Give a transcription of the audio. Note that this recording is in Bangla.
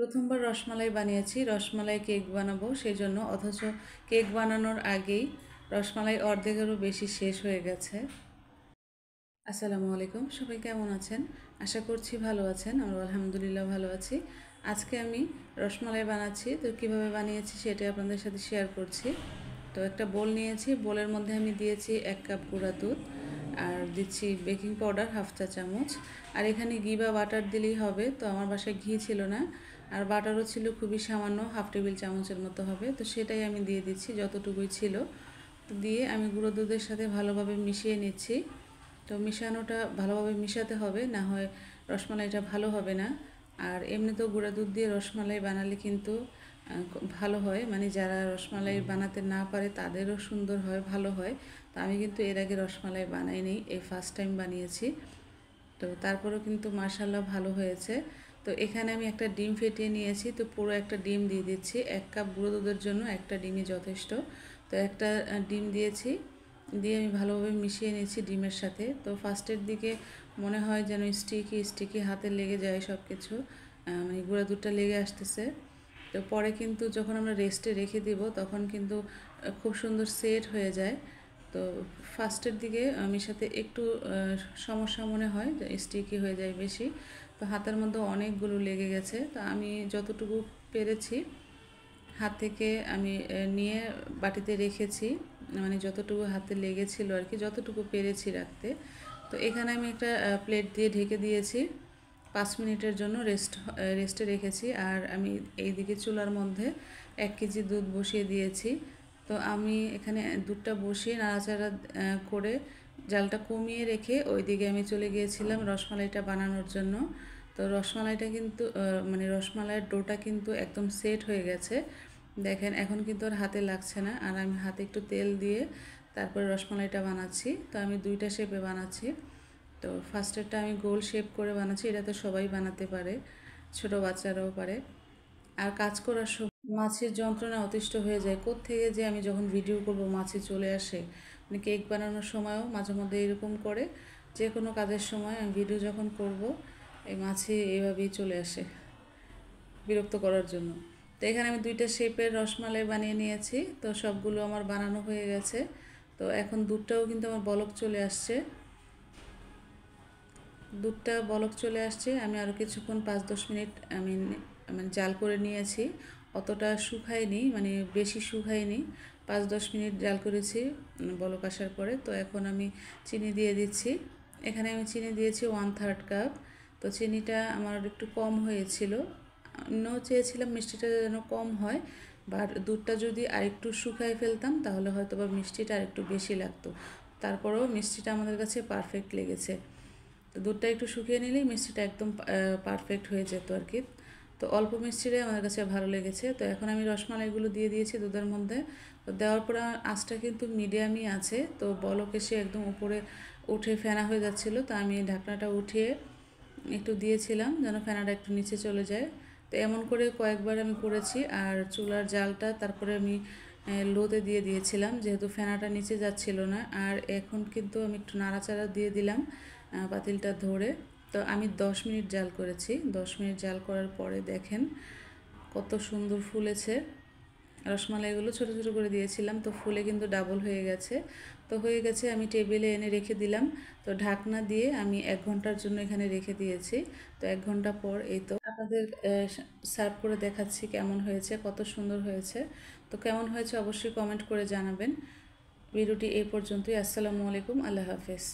প্রথমবার রসমালাই বানিয়েছি, রসমালাই কেক বানাবো সেই জন্য, অথচ কেক বানানোর আগেই রসমালাই অর্ধেকেরও বেশি শেষ হয়ে গেছে। আসসালামু আলাইকুম, সবাই কেমন আছেন? আশা করছি ভালো আছেন। আমরা আলহামদুলিল্লাহ ভালো আছি। আজকে আমি রসমালাই বানাচ্ছি, তো কীভাবে বানিয়েছি সেটা আপনাদের সাথে শেয়ার করছি। তো একটা বোল নিয়েছি, বোলের মধ্যে আমি দিয়েছি 1 কাপ গুঁড়া দুধ, আর দিচ্ছি বেকিং পাউডার হাফ চা চামচ। আর এখানে ঘি বা বাটার দিলেই হবে, তো আমার বাসায় ঘি ছিল না, আর বাটারও ছিল খুবই সামান্য, হাফ টেবিল চামচের মতো হবে, তো সেটাই আমি দিয়ে দিচ্ছি যতটুকুই ছিল। তো দিয়ে আমি গুঁড়ো দুধের সাথে ভালোভাবে মিশিয়ে নিচ্ছি। তো মিশানোটা ভালোভাবে মিশাতে হবে, না হয় রসমালাইটা ভালো হবে না। আর এমনিতেও গুঁড়া দুধ দিয়ে রসমালাই বানালে কিন্তু ভালো হয়, মানে যারা রসমালাই বানাতে না পারে তাদেরও সুন্দর হয়, ভালো হয়। তো আমি কিন্তু এর আগে রসমালাই বানাইনি, এই ফার্স্ট টাইম বানিয়েছি। তো তারপরেও কিন্তু মাশাআল্লাহ ভালো হয়েছে। তো এখানে আমি একটা ডিম ফেটিয়ে নিয়েছি, তো পুরো একটা ডিম দিয়ে দিচ্ছি। 1 কাপ গুঁড়ো দুধের জন্য একটা ডিমই যথেষ্ট। তো একটা ডিম দিয়েছি, দিয়ে আমি ভালোভাবে মিশিয়ে নিয়েছি ডিমের সাথে। তো ফার্স্টের দিকে মনে হয় যেন স্টিকি হাতে লেগে যায় সব কিছু, মানে গুঁড়া দুধটা লেগে আসতেছে। তো পরে কিন্তু যখন আমরা রেস্টে রেখে দিব তখন কিন্তু খুব সুন্দর সেট হয়ে যায়। তো ফার্স্টের দিকে মেশাতে একটু সমস্যা মনে হয়, স্টিকি হয়ে যায় বেশি। তো হাতের মধ্যে অনেকগুলো লেগে গেছে। তো আমি যতটুকু পেরেছি হাত থেকে আমি নিয়ে বাটিতে রেখেছি, মানে যতটুকু হাতে লেগেছিল আর কি, যতটুকু পেরেছি রাখতে। তো এখানে আমি একটা প্লেট দিয়ে ঢেকে দিয়েছি, 5 মিনিটের জন্য রেস্টে রেখেছি। আর আমি এইদিকে চুলার মধ্যে 1 কেজি দুধ বসিয়ে দিয়েছি। তো আমি এখানে দুধটা বসিয়ে নাড়াচাড়া করে জালটা কমিয়ে রেখে ওইদিকে আমি চলে গিয়েছিলাম রসমালাইটা বানানোর জন্য। তো রসমালাইটা কিন্তু মানে রসমালাইয়ের ডোটা কিন্তু একদম সেট হয়ে গেছে, দেখেন এখন কিন্তু আর হাতে লাগছে না। আর আমি হাতে একটু তেল দিয়ে তারপরে রসমালাইটা বানাচ্ছি। তো আমি 2টা শেপে বানাচ্ছি। তো ফার্স্টেরটা আমি গোল শেপ করে বানাচ্ছি, এটা তো সবাই বানাতে পারে, ছোট বাচ্চারাও পারে। আর কাজ করার সময় মাছির যন্ত্রণা অতিষ্ঠ হয়ে যায়, কোত্থেকে যে আমি যখন ভিডিও করব মাছি চলে আসে। মানে কেক বানানোর সময়ও মাঝে মধ্যে এরকম করে, যে কোনো কাজের সময় আমি ভিডিও যখন করব এই মাছি এইভাবেই চলে আসে বিরক্ত করার জন্য। তো এখানে আমি 2টা শেপের রসমালাই বানিয়ে নিয়েছি। তো সবগুলো আমার বানানো হয়ে গেছে। তো এখন দুধটাও কিন্তু আমার বলক চলে আসছে, দুধটা বলক চলে আসছে। আমি আরও কিছুক্ষণ 5-10 মিনিট আমি মানে জাল করে নিয়েছি, অতটা শুকাইনি, মানে বেশি শুকাইনি, 5-10 মিনিট জাল করেছি বলক আসার পরে। তো এখন আমি চিনি দিয়ে দিচ্ছি। এখানে আমি চিনি দিয়েছি 1/3 কাপ। তো চিনিটা আমার একটু কম হয়েছিল, চেয়েছিলাম মিষ্টিটা যেন কম হয়, বাট দুধটা যদি আরেকটু শুকায় ফেলতাম তাহলে হয়তো বা মিষ্টিটা আরেকটু বেশি লাগতো। তারপরেও মিষ্টিটা আমাদের কাছে পারফেক্ট লেগেছে। তো দুধটা একটু শুকিয়ে নিলেই মিষ্টিটা একদম পারফেক্ট হয়ে যেত আর কি। তো অল্প মিষ্টিটাই আমার কাছে ভালো লেগেছে। তো এখন আমি রসমালাইগুলো দিয়ে দিয়েছি দুধের মধ্যে। তো দেওয়ার পর আমার আঁচটা কিন্তু মিডিয়ামই আছে। তো বলক এসে একদম উপরে উঠে ফেনা হয়ে যাচ্ছিলো, তো আমি ঢাকনাটা উঠিয়ে একটু দিয়েছিলাম যেন ফেনাটা একটু নিচে চলে যায়। তো এমন করে কয়েকবার আমি করেছি। আর চুলার জালটা তারপরে আমি লোতে দিয়ে দিয়েছিলাম, যেহেতু ফেনাটা নিচে যাচ্ছিল না। আর এখন কিন্তু আমি একটু নাড়াচাড়া দিয়ে দিলাম পাতিলটা ধরে। তো আমি 10 মিনিট জাল করেছি। 10 মিনিট জাল করার পরে দেখেন কত সুন্দর ফুলেছে। রসমালাইগুলো ছোটো ছোটো করে দিয়েছিলাম, তো ফুলে কিন্তু ডাবল হয়ে গেছে। তো হয়ে গেছে, আমি টেবিলে এনে রেখে দিলাম। তো ঢাকনা দিয়ে আমি 1 ঘন্টার জন্য এখানে রেখে দিয়েছি। তো 1 ঘন্টা পর এই তো আপনাদের সার্ভ করে দেখাচ্ছি কেমন হয়েছে, কত সুন্দর হয়েছে। তো কেমন হয়েছে অবশ্যই কমেন্ট করে জানাবেন। ভিডিওটি এই পর্যন্তই। আসসালামু আলাইকুম, আল্লাহ হাফেজ।